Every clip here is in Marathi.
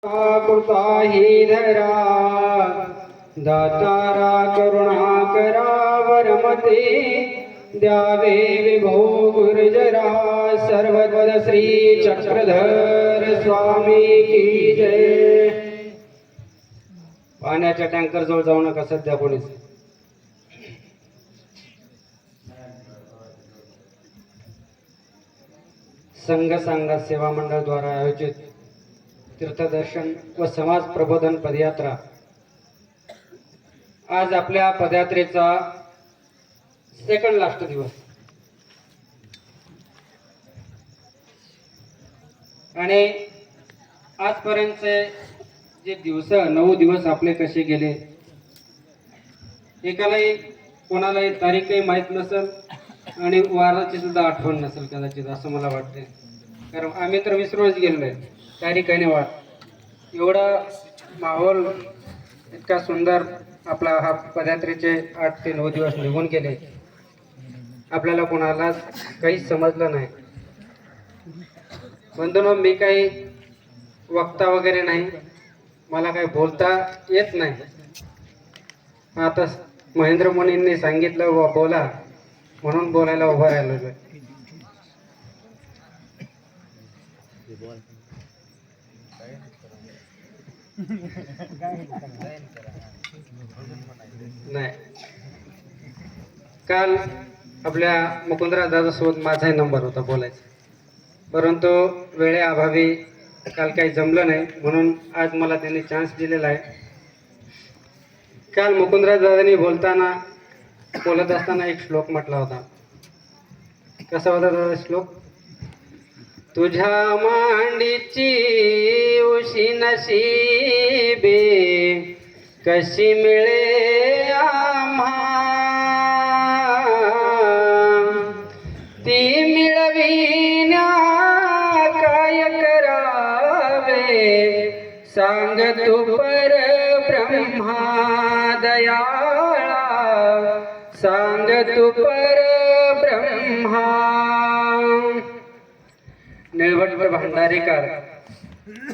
कृताही धरा दातारा करुणा करा वरमते द्यावे विभो गुर्जरा सर्वपद श्री चक्रधर स्वामी की जय. पाण्याच्या टँकर जवळ जाऊ नका सध्या कोणीच. संघ सांगा सेवा मंडळ द्वारा आयोजित तीर्थदर्शन व समाज प्रबोधन पदयात्रा. आज आपल्या पदयात्रेचा सेकंड लास्ट दिवस आणि आजपर्यंतचे जे 9 दिवस आपले कसे गेले एकालाही कोणालाही तारीखही माहीत नसेल आणि वाराची सुद्धा आठवण नसेल कदाचित, असं मला वाटते. कारण आम्ही तर विसरूनच गेलो आहे तारीख आणि वार. एवढा माहोल इतका सुंदर आपला हा पदयात्रेचे 8 ते 9 दिवस निघून गेले, आपल्याला कोणाला काहीच समजलं नाही. बंधूंनो, मी काही वक्ता वगैरे नाही, मला काही बोलता येत नाही. आता महेंद्र मुनींनी सांगितलं व बोला म्हणून बोलायला उभा राहिलेलो आहे. नाही, काल आपल्या मुकुंदराज दादासोबत माझाही नंबर होता बोलायचा, परंतु वेळेअभावी काल काही जमलं नाही, म्हणून आज मला त्यांनी चान्स दिलेला आहे. काल मुकुंदराज दादांनी बोलत असताना एक श्लोक म्हटला होता. कसा होता दादा श्लोक? तुझ्या मांडीची उशी नशिबे कशी मिळे आम्हा, ती मिळविण्या काय करावे सांग तू पर ब्रह्मा दयाळा, सांग तू पर ब्रह्मा. निळवट भांडारेकर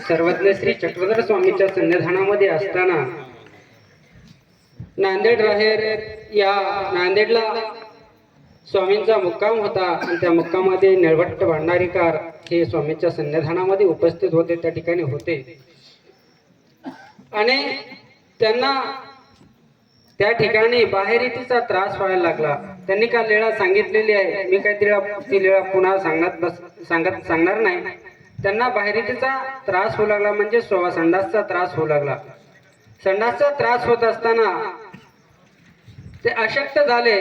सर्वज्ञ श्री चक्रधर स्वामीच्या सन्निधानामध्ये असताना नांदेड राहेर या नांदेडला स्वामींचा मुक्काम होता आणि त्या मुक्कामामध्ये निळवट भांडारेकर हे स्वामींच्या सन्निधानामध्ये उपस्थित होते, त्या ठिकाणी होते आणि त्यांना त्या ठिकाणी बाहेरीतीचा त्रास व्हायला लागला. त्यांनी काल लीळा सांगितलेली आहे, मी काही ती लीळा पुन्हा सांगणार नाही. त्यांना बाहेरीतीचा त्रास होऊ लागला, म्हणजे संडासचा त्रास होऊ लागला. संडासचा त्रास होत असताना ते अशक्त झाले.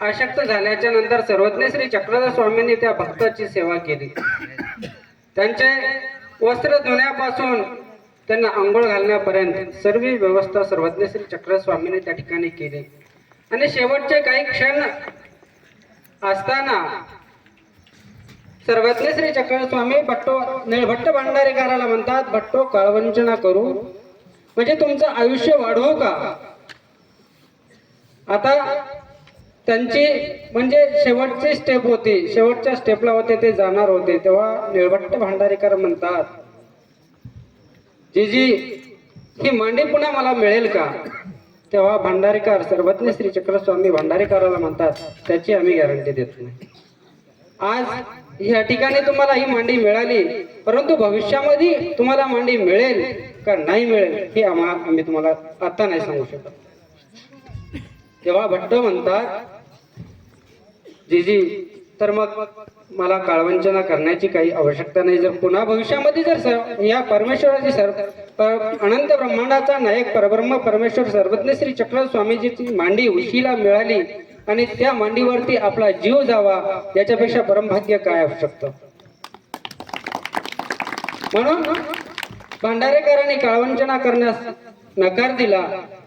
अशक्त झाल्याच्या नंतर सर्वज्ञ श्री चक्रधर स्वामींनी त्या भक्ताची सेवा केली. त्यांचे वस्त्र धुण्यापासून त्यांना आंघोळ घालण्यापर्यंत सर्व व्यवस्था सर्वज्ञ श्री चक्रधर स्वामींनी त्या ठिकाणी केली. आणि शेवटचे काही क्षण असताना सर्वज्ञ श्री चक्रधर स्वामी निळभट्ट भांडारेकराला म्हणतात, भट्टो काळवंचना करू म्हणजे तुमचं आयुष्य वाढवू का. आता त्यांची म्हणजे शेवटची स्टेप होती, शेवटच्या स्टेपला होते, ते जाणार होते. तेव्हा निळभट्ट भांडारेकर म्हणतात, जीजी ही मांडी पुन्हा मला मिळेल का. तेव्हा भांडारेकर सर्वज्ञ श्री चक्रधर स्वामी भांडारेकराला म्हणतात, त्याची आम्ही गॅरंटी देत नाही. आज या ठिकाणी तुम्हाला ही मांडी मिळाली, परंतु भविष्यामध्ये तुम्हाला मांडी मिळेल का नाही मिळेल हे आम्ही तुम्हाला आता नाही सांगू शकत. तेव्हा भट्ट म्हणतात, जीजी तर मग मला काळवंचना करण्याची काही आवश्यकता नाही. जर पुन्हा भविष्यामध्ये जर या परमेश्वराची अनंत ब्रह्मांडाचा नायक परब्रह्म परमेश्वर सर्वज्ञ श्री चक्रधर स्वामीजीची मांडी उशीला मिळाली आणि त्या मांडीवरती आपला जीव जावा, याच्यापेक्षा परमभाग्य काय असू शकतं. म्हणून भांडारेकरांनी काळवंचना करण्यास नकार दिला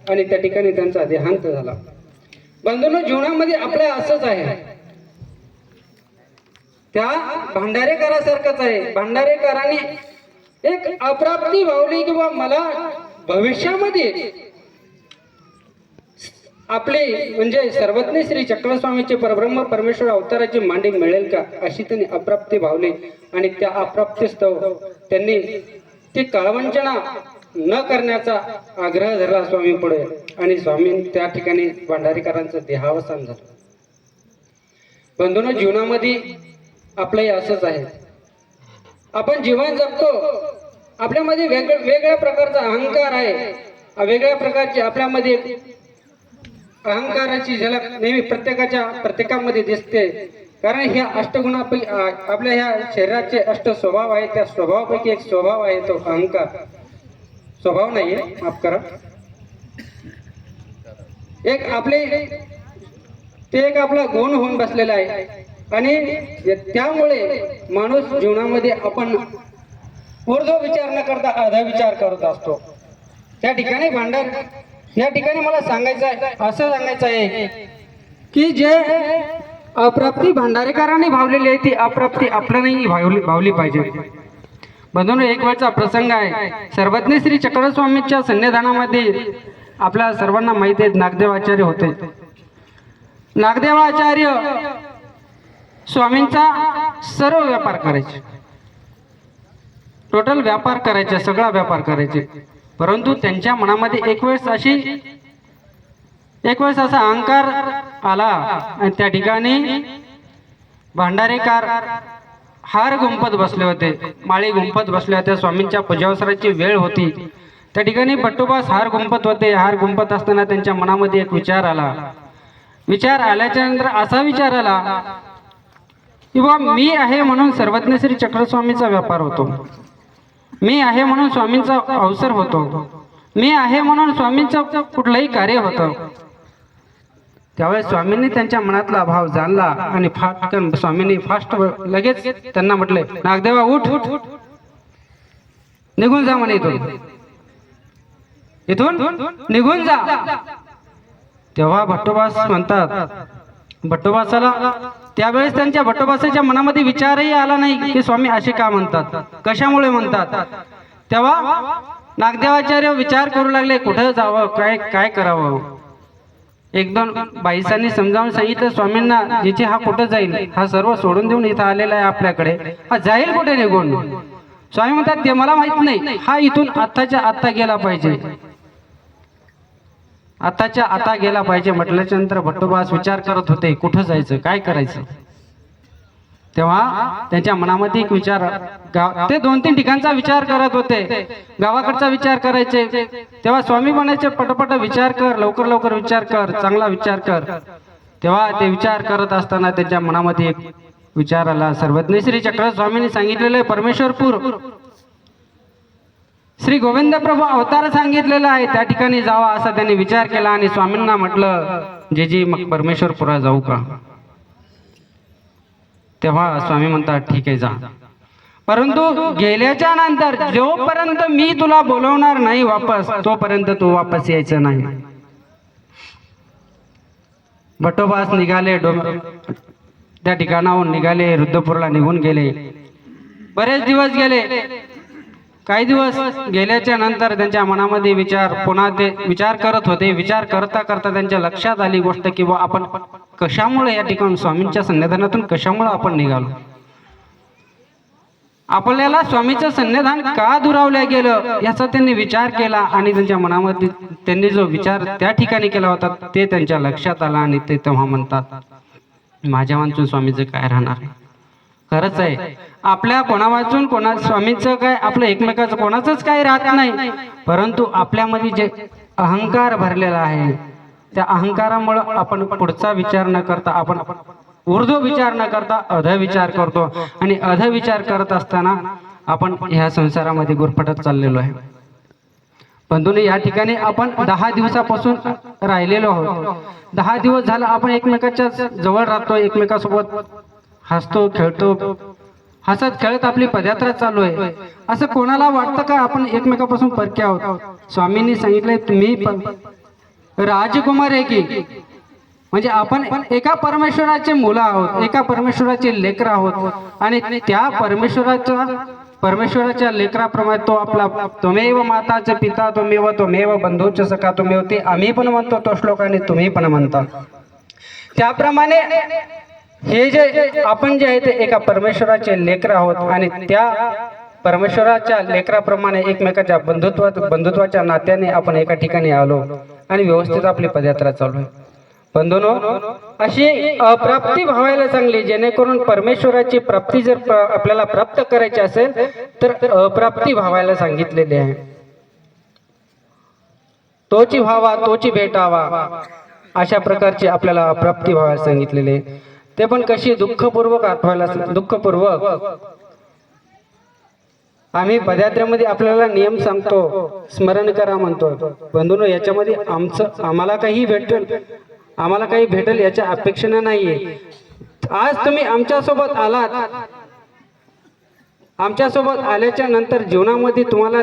आणि त्या ठिकाणी त्यांचा देहांत झाला. बंधूंनो, जीवनामध्ये आपल्या असंच आहे, त्या भांडारेकरासारखंच आहे. भांडारेकरांनी एक अप्राप्ती भावली किंवा मला भविष्यामध्ये आपले म्हणजे सर्वज्ञ श्री चक्रधर स्वामीचे परब्रह्म परमेश्वर अवताराची मांडी मिळेल का, अशी त्यांनी अप्राप्ती भावली आणि त्या अप्राप्तीस्तव त्यांनी ती काळवंचना न करण्याचा आग्रह धरला स्वामी पुढे आणि स्वामी त्या ठिकाणी भंडारीकरांचं देहावसान झालं. बंधूंनो, जीवनामध्ये आपलंही असंच आहे. आपण जीवन जगतो, आपल्यामध्ये वेगळ्या प्रकारचा अहंकार आहे. वेगळ्या प्रकारची आपल्यामध्ये अहंकाराची झलक नेहमी प्रत्येकामध्ये दिसते. कारण ह्या अष्टगुण आपल्या ह्या शरीराचे अष्ट स्वभाव आहेत. त्या स्वभावापैकी एक स्वभाव आहे तो अहंकार. स्वभाव नाहीये, माफ करा. एक आपला गुण होऊन बसलेला आहे आणि त्यामुळे माणूस जीवनामध्ये आपण ऊर्ध्व विचार न करता अध विचार करत असतो. त्या ठिकाणी या ठिकाणी मला असं सांगायचं आहे की जे अप्राप्ती भंडारेकरांनी भावलेली आहे ती अप्राप्ती आपल्यालाही भावली पाहिजे. बंधूंनो, एक वेळचा प्रसंग आहे. सर्वज्ञ श्री चक्रस्वामींच्या सन्निधानामध्ये आपल्या सर्वांना माहिती आहे नागदेवाचार्य होते. नागदेवाचार्य स्वामींचा सर्व व्यापार करायचे, टोटल व्यापार करायचे, सगळा व्यापार करायचे. परंतु त्यांच्या मनामध्ये एक वेळेस असा अहंकार आला आणि त्या ठिकाणी भंडारेकार हार गुंफत बसले होते, माळी गुंफत बसले होते. स्वामींच्या पूजावसराची वेळ होती. त्या ठिकाणी भट्टोबास हार गुंफत होते. हार गुंफत असताना त्यांच्या मनामध्ये एक विचार आला. विचार आल्याच्या नंतर असा विचार आला की बा, मी आहे म्हणून सर्वज्ञ श्री चक्रस्वामीचा व्यापार होतो, मी आहे म्हणून स्वामींचा अवसर होतो, मी आहे म्हणून स्वामींचं कुठलंही कार्य होतं. त्यावेळेस स्वामींनी त्यांच्या मनातला भाव जाणला आणि स्वामींनी लगेच त्यांना म्हटले, नागदेवा उठ, निघून जा म्हणे, इथून निघून जा. तेव्हा भट्टोबास म्हणतात, भट्टोबासाला त्यावेळेस त्यांच्या भट्टोबासाच्या मनामध्ये विचारही आला नाही की स्वामी असे का म्हणतात, कशामुळे म्हणतात. तेव्हा नागदेवाचार्य विचार करू लागले, कुठं जावं, काय करावं. एक दोन बाईसांनी समजावून सांगितलं स्वामींना, जिथे हा कुठं जाईल, हा सर्व सोडून देऊन इथं आलेला आहे आपल्याकडे, हा जाईल कुठे निघून. स्वामी म्हणतात, ते मला माहित नाही, हा इथून आत्ताच्या आत्ता गेला पाहिजे, आताच्या आता गेला पाहिजे. म्हटल्याच्या नंतर भट्टोबास विचार करत होते कुठं जायचं, काय करायचं. तेव्हा त्यांच्या मनामध्ये एक विचार, ते 2-3 ठिकाणचा विचार करत होते. गावाकडचा विचार करायचे. तेव्हा स्वामी म्हणायचे, पटपट विचार कर, लवकर विचार कर, चांगला विचार कर. तेव्हा ते विचार करत असताना त्यांच्या मनामध्ये एक विचार आला. सर्वज्ञ श्री चक्रस्वामींनी सांगितलेलं आहे परमेश्वरपूर, श्री गोविंद प्रभू अवतार सांगितलेला आहे, त्या ठिकाणी जावा असा त्यांनी विचार केला. आणि स्वामींना म्हटलं, जेजी मग परमेश्वरपुरा जाऊ का. तेव्हा स्वामी म्हणतात, ठीक आहे जा, परंतु गेल्याच्या नंतर जोपर्यंत मी तुला बोलवणार नाही वापस, तोपर्यंत तू वापस यायचं नाही. भट्टोबास निघाले, त्या ठिकाणाहून निघाले, रुद्रपूरला निघून गेले. बरेच दिवस गेले. काही दिवस गेल्याच्या नंतर त्यांच्या मनामध्ये पुन्हा ते विचार करत होते. विचार करता त्यांच्या लक्षात आली गोष्ट की आपण कशामुळे या ठिकाणी स्वामींच्या सन्निधानातून कशामुळे आपण निघालो, आपल्याला स्वामीचं सन्निधान का दुरावल्या गेलं याचा त्यांनी विचार केला. आणि त्यांच्या मनामध्ये त्यांनी जो विचार त्या ठिकाणी केला होता ते त्यांच्या लक्षात आला. आणि ते तेव्हा म्हणतात, माझ्या वाचून स्वामीचं काय राहणार आहे. खरंच आहे, आपल्या कोणा वाचून स्वामींचं काय, आपलं एकमेकाचं कोणाचंच काही राहत नाही. परंतु आपल्यामध्ये जे अहंकार भरलेला आहे त्या अहंकारामुळे आपण पुढचा विचार न करता आपण ऊर्ध्व विचार न करता अध विचार करतो. आणि अध विचार करत असताना आपण ह्या संसारामध्ये गुरफटत चाललेलो आहे. बंधूंनो, या ठिकाणी आपण 10 दिवसापासून राहिलेलो आहोत. 10 दिवस झाला आपण एकमेकाच्या जवळ राहतो, एकमेकासोबत हसतो, खेळतो, हसत खेळत आपली पदयात्रा चालू आहे. असं कोणाला वाटतं का आपण एकमेकापासून परके आहोत. स्वामींनी सांगितलंय, तुम्ही राजकुमार आहे की, म्हणजे आपण एका परमेश्वराचे मुलं आहोत, एका परमेश्वराचे लेकर आहोत. आणि त्या परमेश्वराच्या लेकराप्रमाणे तो आपला त्वमेव माताचे पिता, त्वमेव बंधूच सखा, त्वमेव, ते आम्ही पण म्हणतो तो श्लोक आणि तुम्ही पण म्हणता. त्याप्रमाणे हे जे आपण जे आहे ते एका परमेश्वराचे लेकर आहोत. आणि त्या परमेश्वराच्या लेकराप्रमाणे एकमेकाच्या बंधुत्वाच्या नात्याने आपण एका ठिकाणी आलो आणि व्यवस्थित आपली पदयात्रा चालू आहे. बंधूंनो, अशी अप्राप्ती व्हायला चांगली, जेणेकरून परमेश्वराची प्राप्ती जर आपल्याला प्राप्त करायची असेल तर अप्राप्ती व्हायला सांगितलेली आहे. तोची व्हावा तोची भेटावा, अशा प्रकारची आपल्याला अप्राप्ती व्हायला सांगितलेली आहे. ते पण कशी? दुःखपूर्वक आठवायला, दुःखपूर्वक. आम्ही पदयात्रेमध्ये आपल्याला नियम सांगतो, स्मरण करा म्हणतो. बंधूंनो, याच्यामध्ये आम्हाला काही भेटेल याच्या अपेक्षा नाहीये. आज तुम्ही आमच्यासोबत आलात, आमच्यासोबत आल्याच्या नंतर जीवनामध्ये तुम्हाला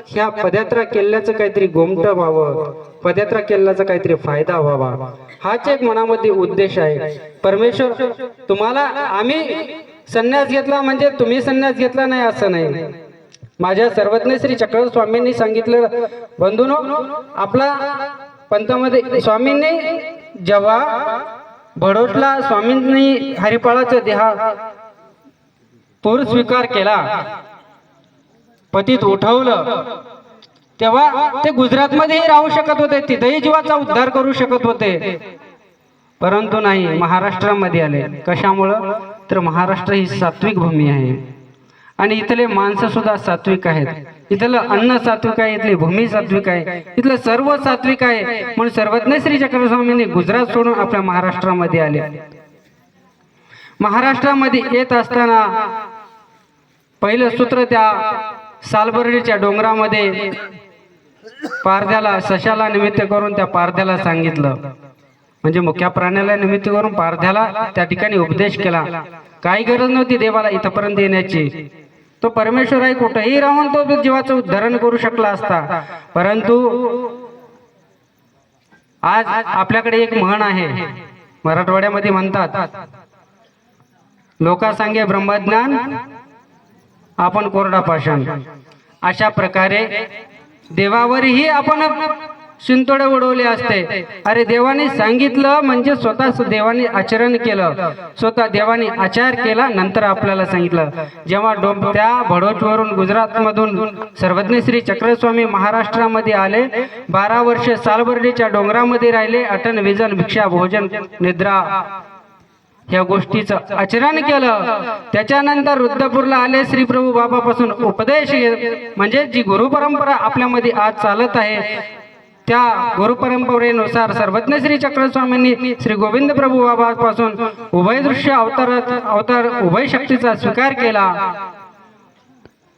ह्या पदयात्रा केल्याचं काहीतरी गोमट व्हावं, पदयात्रा केल्याचा काहीतरी फायदा व्हावा, हाच एक मनामध्ये उद्देश आहे. परमेश्वर तुम्हाला, आम्ही संन्यास घेतला म्हणजे तुम्ही संन्यास घेतला नाही असं नाही. माझ्या सर्वज्ञ श्री चक्रधर स्वामींनी सांगितलं, बंधूंनो, आपला पंथामध्ये स्वामींनी जेव्हा भडोसला स्वामींनी हरिपाळाचा पूर स्वीकार केला, पतीत उठवलं, तेव्हा ते गुजरातमध्येही राहू शकत होते, तिथेही जीवाचा उद्धार करू शकत होते, परंतु नाही, महाराष्ट्रामध्ये आले. कशामुळं? तर महाराष्ट्र ही सात्विक भूमी आहे आणि इथले माणसं सुद्धा सात्विक आहेत. इथलं अन्न सात्विक आहे, इथली भूमी सात्विक आहे, इथलं सर्व सात्विक आहे. म्हणून सर्वज्ञ श्री चक्रधर स्वामींनी गुजरात सोडून आपल्या महाराष्ट्रामध्ये आले. महाराष्ट्रामध्ये येत असताना पहिलं सूत्र त्या सालबर्डीच्या डोंगरामध्ये पारध्याला, सशाला निमित्त करून त्या पारध्याला सांगितलं, म्हणजे मुख्या प्राण्याला निमित्त करून पारध्याला त्या ठिकाणी उपदेश केला. काही गरज नव्हती देवाला इथपर्यंत येण्याची. तो परमेश्वर आहे, कुठेही राहून तो जीवाचं उद्धारण करू शकला असता. परंतु आज आपल्याकडे एक म्हण आहे, मराठवाड्यामध्ये म्हणतात, लोका सांगे ब्रह्मज्ञान आपण कोरडा पाषाण. अशा प्रकारे देवावरही आपण शिंतोडे उडवले असते. अरे, देवाने सांगितलं म्हणजे स्वतः देवाने आचरण केलं, स्वतः देवाने आचार केला, नंतर आपल्याला सांगितलं. जेव्हा त्या भडोचवरून गुजरातमधून सर्वज्ञ श्री चक्रधर स्वामी महाराष्ट्रामध्ये आले, 12 वर्ष सालबर्डीच्या डोंगरामध्ये राहिले, अटन विजन भिक्षा भोजन निद्रा ह्या गोष्टीचं आचरण केलं. त्याच्यानंतर रुद्रपूरला आले, श्री प्रभू बाबापासून उपदेश म्हणजे जी गुरु परंपरा आपल्यामध्ये आज चालत आहे, त्या गुरु परंपरेनुसार सर्वज्ञ श्री चक्रधर स्वामींनी श्री गोविंद प्रभू बाबापासून उभय दृश्य अवतार उभय शक्तीचा स्वीकार केला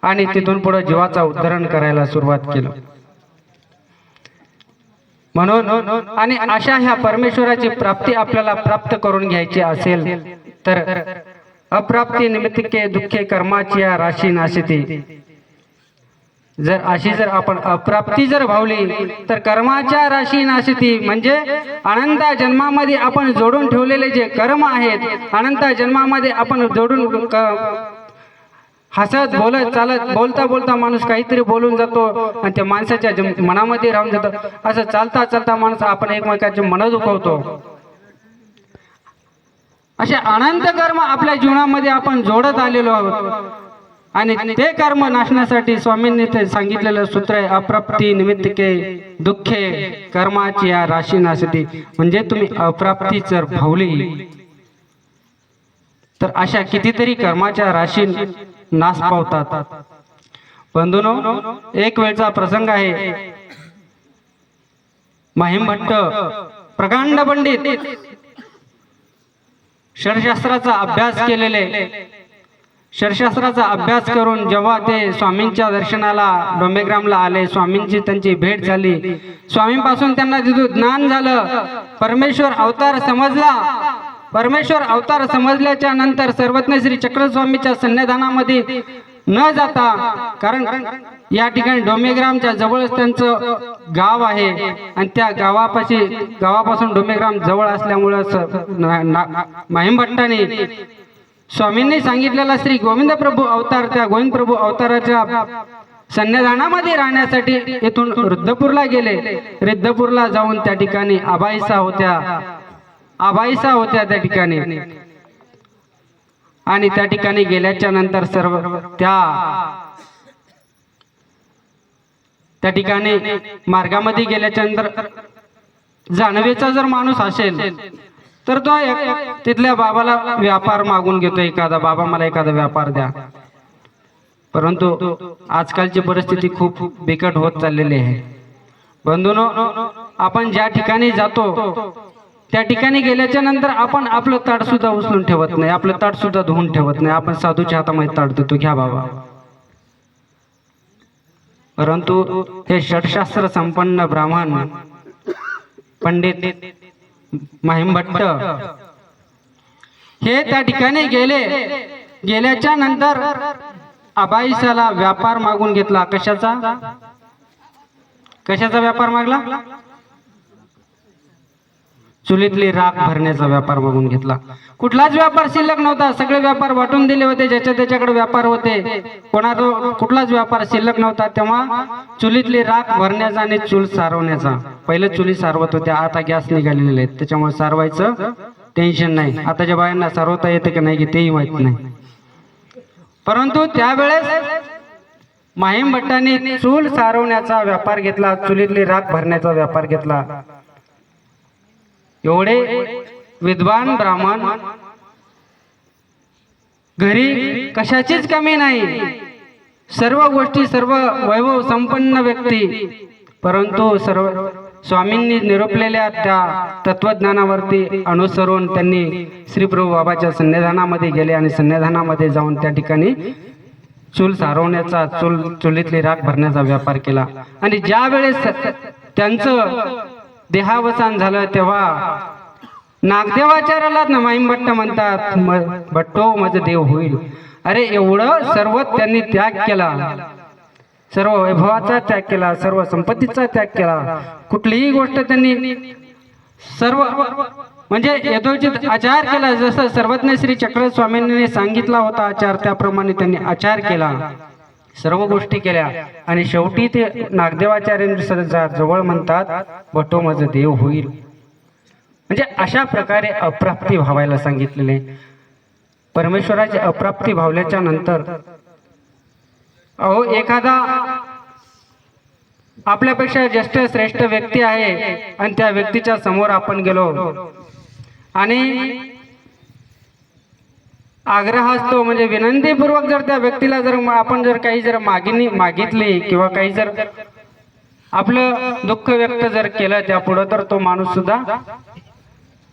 आणि तिथून पुढे जीवाचा उद्धरण करायला सुरुवात केली. म्हणून आणि अशा ह्या परमेश्वराची प्राप्ती आपल्याला प्राप्त करून घ्यायची असेल तर अप्राप्ती निमित्तके दुःखे कर्माची राशी नाशिती. जर आपण अप्राप्ती जर भावली तर कर्माच्या राशी नाशिती, म्हणजे अनंत जन्मामध्ये आपण जोडून ठेवलेले जे कर्म आहेत, अनंत जन्मामध्ये आपण जोडून हसत बोलत चालत बोलता बोलता माणूस काहीतरी बोलून जातो आणि त्या माणसाच्या मनामध्ये राहून जातो. असं चालता चालता माणूस आपण एकमेकांचे मन दुखवतो. असे अनंत कर्म आपल्या जीवनामध्ये आपण जोडत आलेलो आहोत आणि ते कर्म नाशण्यासाठी स्वामींनी ते सांगितलेलं सूत्र आहे, अप्राप्ती निमित्तके दुःखे कर्माची या राशी नाशती. म्हणजे तुम्ही अप्राप्ती जर भावली तर अशा कितीतरी कर्माच्या राशी नाश पावतात. बंधूंनो, एक वेळचा प्रसंग आहे. महिमभट्ट प्रकांड पंडित, षडशास्त्राचा अभ्यास केलेले, षडशास्त्राचा अभ्यास करून जेव्हा ते स्वामींच्या दर्शनाला डोंबेग्रामला आले, स्वामींची त्यांची भेट झाली, स्वामींपासून त्यांना तिथून ज्ञान झालं, परमेश्वर अवतार समजला. परमेश्वर अवतार समजल्याच्या नंतर सर्वज्ञ श्री चक्रधर स्वामीच्या सन्निधानामध्ये न जाता, कारण या ठिकाणी डोंबेग्रामच्या जवळच त्यांचं गाव आहे आणि त्या गावापासून डोंबेग्राम जवळ असल्यामुळे महिमभट्टाने स्वामींनी सांगितलेला श्री गोविंद प्रभू अवतार, त्या गोविंद प्रभू अवताराच्या सन्निधानामध्ये राहण्यासाठी येथून रुद्रपूरला गेले. रुद्रपूरला जाऊन त्या ठिकाणी आबाईसा होत्या त्या ठिकाणी, आणि त्या ठिकाणी गेल्याच्या नंतर सर्व त्या त्या ठिकाणी मार्गामध्ये गेल्याच्या नंतर जाणवेचा जर माणूस असेल तर तो तिथल्या बाबाला व्यापार मागून घेतो, एखादा बाबा मला एखादा व्यापार द्या. परंतु आजकालची परिस्थिती खूप बिकट होत चाललेली आहे. बंधूंनो, आपण ज्या ठिकाणी जातो त्या ठिकाणी गेल्याच्या नंतर आपण आपलं ताट सुद्धा उचलून ठेवत नाही, आपलं ताट सुद्धा धुवून ठेवत नाही. आपण साधूच्या हातामध्ये ताट देतो, घ्या बाबा. परंतु हे षटशास्त्र संपन्न ब्राह्मण पंडित महिमभट्ट हे त्या ठिकाणी गेल्याच्या नंतर अबाईसाला व्यापार मागून घेतला. कशाचा व्यापार मागला? चुलीतली राख भरण्याचा व्यापार मागून घेतला. कुठलाच व्यापार शिल्लक नव्हता, सगळे व्यापार वाटून दिले होते. ज्याच्या त्याच्याकडे व्यापार होते, कोणाचा कुठलाच व्यापार शिल्लक नव्हता. तेव्हा चुलीतली राख भरण्याचा आणि चूल सारवण्याचा. पहिले चुली सारवत होत्या, आता गॅस निघालेले आहेत, त्याच्यामुळे सारवायचं टेन्शन नाही. आताच्या बायांना सारवता येते की नाही तेही माहित नाही. परंतु त्यावेळेस महिमभट्टांनी चूल सारवण्याचा व्यापार घेतला, चुलीतली राख भरण्याचा व्यापार घेतला. एवढे विद्वान ब्राह्मण, घरी कशाचीच कमी नाही, सर्व गोष्टी, सर्व वैभव संपन्न व्यक्ती. परंतु सर्व स्वामींनी निरोपलेल्या त्या तत्वज्ञानावरती अनुसरून त्यांनी श्री प्रभू बाबाच्या सन्निधानामध्ये गेले आणि सन्निधानामध्ये जाऊन त्या ठिकाणी चूल सारवण्याचा, चुलीतली राख भरण्याचा व्यापार केला. आणि ज्या वेळेस त्यांचं देहावसान झालं तेव्हा नागदेवाचार्याला महिमभट्ट म्हणतात, भट्टो माझं देव होईल. अरे एवढं सर्व त्यांनी त्याग केला, सर्व वैभवाचा त्याग केला, सर्व संपत्तीचा त्याग केला. कुठलीही गोष्ट त्यांनी सर्व म्हणजे यथोचित आचार केला. जसं सर्वज्ञ श्री चक्र स्वामींनी सांगितला होता आचार, त्याप्रमाणे त्यांनी आचार केला, सर्व गोष्टी केल्या. आणि शेवटी ते नागदेवाचार्यांच्या जवळ म्हणतात, भट्टो माझं देव होईल. म्हणजे अशा प्रकारे अप्राप्ती भावायला सांगितलेले. परमेश्वराची अप्राप्ती भावल्याच्या नंतर अहो एखादा आपल्यापेक्षा ज्येष्ठ श्रेष्ठ व्यक्ती आहे आणि त्या व्यक्तीच्या समोर आपण गेलो आणि आग्रह असतो, म्हणजे विनंतीपूर्वक जर त्या व्यक्तीला जर आपण जर काही जर मागितली किंवा काही जर आपलं दुःख व्यक्त जर केलं त्या पुढं, तर तो माणूस सुद्धा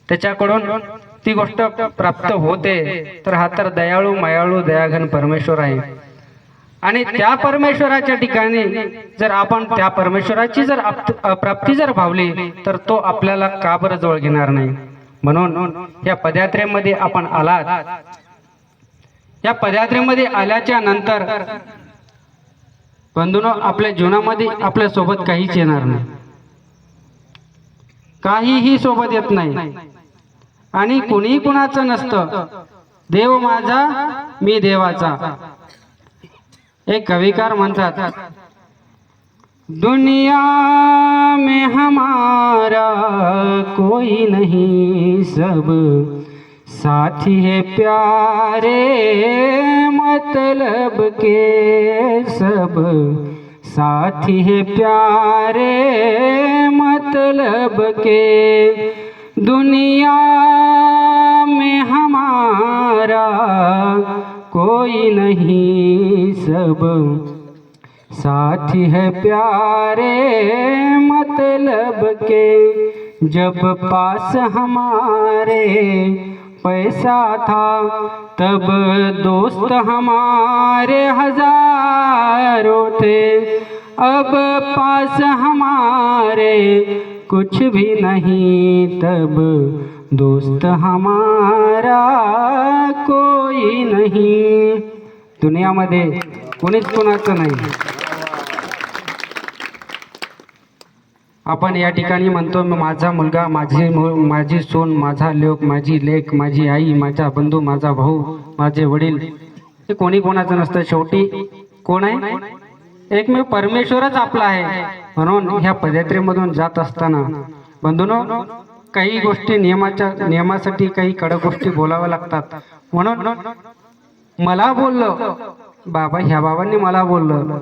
त्याच्याकडून ती गोष्ट प्राप्त होते. तर हा तर दयाळू मायाळू दयाघन परमेश्वर आहे. आणि त्या परमेश्वराच्या ठिकाणी जर आपण त्या परमेश्वराची जर अप्राप्ती जर भावली तर तो आपल्याला का बरं जवळ घेणार नाही. म्हणून या पदयात्रेमध्ये आपण आलात. या पदयात्रेमध्ये आल्याच्या नंतर बंधूंनो, आपल्या जीवनामध्ये आपल्या सोबत काहीच येणार नाही, काहीही सोबत येत नाही आणि कुणी कुणाचं नसतं. देव माझा मी देवाचा. एक कविकार म्हणतात, दुनिया में हमारा कोई नहीं, सब साथी है प्यारे मतलब के, सब साथी है प्यारे मतलब के. दुनिया में हमारा कोई नहीं, सब साथी है प्यारे मतलब के. जब पास हमारे पैसा था तब दोस्त हमारे हजारों थे, अब पास हमारे कुछ भी नहीं, तब दोस्त हमारा कोई नहीं. दुनियामध्ये कोणीच कोणाचं नाही. आपण या ठिकाणी म्हणतो माझा मुलगा, माझी सून, माझा लोक, माझी लेक, माझी आई, माझा बंधू, माझा भाऊ, माझे वडील, हे कोणी कोणाचं नसतं. शेवटी कोण आहे? एकमेव परमेश्वरच आपला आहे. म्हणून ह्या पदयात्रेमधून जात असताना बंधूंनो, काही गोष्टी नियमासाठी काही कडक गोष्टी बोलाव्या लागतात. म्हणून मला बोललो बाबा, ह्या बाबांनी मला बोललं,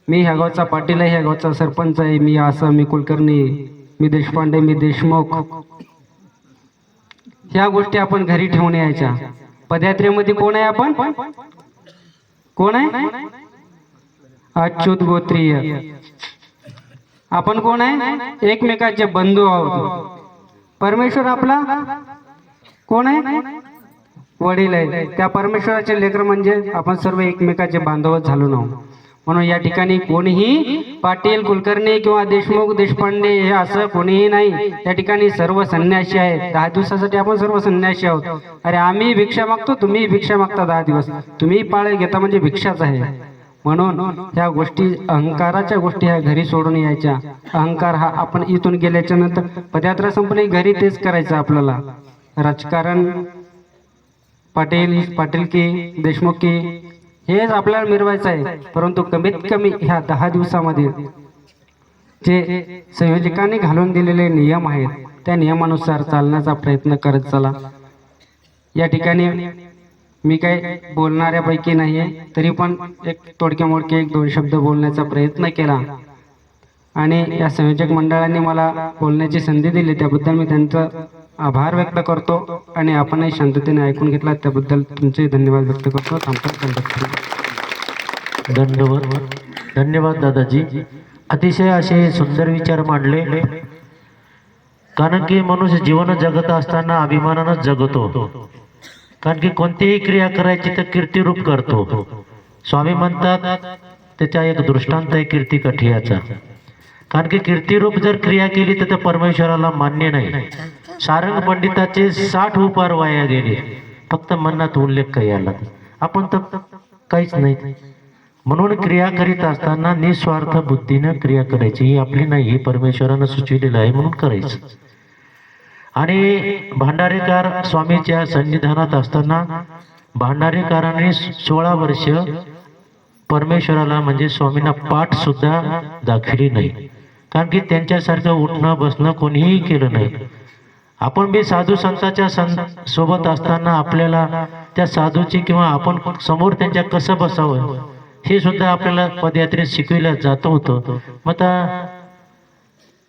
मी ह्या गावचा पाटील आहे, ह्या गावचा सरपंच आहे, मी असं, मी कुलकर्णी, मी देशपांडे, मी देशमुख, ह्या गोष्टी आपण घरी ठेवून यायच्या. पदयात्रेमध्ये कोण आहे आपण? कोण आहे? अच्युत गोत्रीय. आपण कोण आहे? एकमेकाचे बंधू आहोत. परमेश्वर आपला कोण आहे? वडील आहे. त्या परमेश्वराचे लेकर म्हणजे आपण सर्व एकमेकाचे बांधव झालो ना. म्हणून या ठिकाणी कोणीही पाटील, कुलकर्णी किंवा देशमुख, देशपांडे हे असं कोणीही नाही. या ठिकाणी सर्व संन्यासी आहेत. 10 दिवसासाठी आपण सर्व संन्यासी आहोत. अरे आम्ही भिक्षा मागतो, तुम्ही भिक्षा मागता 10 दिवस, तुम्ही पाळे घेता म्हणजे भिक्षाच आहे. म्हणून ह्या गोष्टी, अहंकाराच्या गोष्टी ह्या घरी सोडून यायच्या. अहंकार हा आपण इथून गेल्याच्या नंतर पदयात्रा संपली, घरी तेच करायचं आपल्याला. राजकारण, पाटीलकी, देशमुखी हेच आपल्याला मिरवायचं आहे. परंतु कमीत कमी ह्या 10 दिवसामध्ये जे संयोजकांनी घालून दिलेले नियम आहेत त्या नियमानुसार चालण्याचा प्रयत्न करत चला. या ठिकाणी मी काही बोलणाऱ्यापैकी नाही आहे, तरी पण एक तोडके मोडके 1-2 शब्द बोलण्याचा प्रयत्न केला आणि या संयोजक मंडळाने मला बोलण्याची संधी दिली त्याबद्दल मी त्यांचं आभार व्यक्त करतो आणि आपणही शांततेने ऐकून घेतला त्याबद्दल तुमचे धन्यवाद व्यक्त करतो. धन्यवाद दादाजी. अतिशय असे सुंदर विचार मांडले. कारण की मनुष्य जीवन जगत असताना अभिमानानंच जगतो. कारण की कोणतीही क्रिया करायची तर कीर्तिरूप करतो. स्वामी म्हणतात त्याचा एक दृष्टांत आहे कीर्ती कठियाचा. कारण की कीर्तिरूप जर क्रिया केली तर परमेश्वराला मान्य नाही. सारंग पंडिताचे 60 उपहार वाया गेले, फक्त मनात उल्लेख काही आला. आपण तर काहीच नाही. म्हणून क्रिया करीत असताना निस्वार्थ बुद्धीनं क्रिया करायची. ही आपली नाही, ही परमेश्वरानं सुचविलेलं आहे म्हणून करायचं. आणि भांडारेकर स्वामीच्या सन्निधानात असताना भांडारेकरांनी 16 वर्ष परमेश्वराला म्हणजे स्वामींना पाठ सुद्धा दाखवली नाही. कारण की त्यांच्यासारखं उठणं बसणं कोणीही केलं नाही. आपण बी साधू संतांच्या सोबत असताना आपल्याला त्या साधूची किंवा आपण समोर त्यांच्या कसं बसावं हे सुद्धा आपल्याला पदयात्रेत शिकविलं जातं होतं. मग आता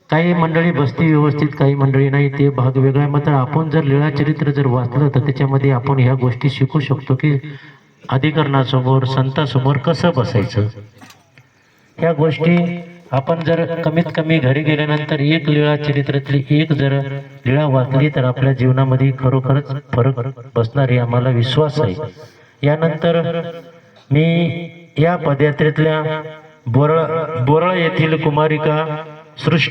काही मंडळी बसती व्यवस्थित, काही मंडळी नाही, ते भाग वेगळा. मात्र आपण जर लीळाचरित्र जर वाचलं तर त्याच्यामध्ये आपण ह्या गोष्टी शिकू शकतो की अधिकरणासमोर, संतांसमोर कसं बसायचं. ह्या गोष्टी आपण जर कमीत कमी घरी गेल्यानंतर एक लीळाचरित्रातली एक जर लीळा वाचली तर आपल्या जीवनामध्ये खरोखरच फरक बसणार आहे, आम्हाला विश्वास आहे. यानंतर मी या पदयात्रेतल्या बोरळ येथील कुमारिका सृष्टी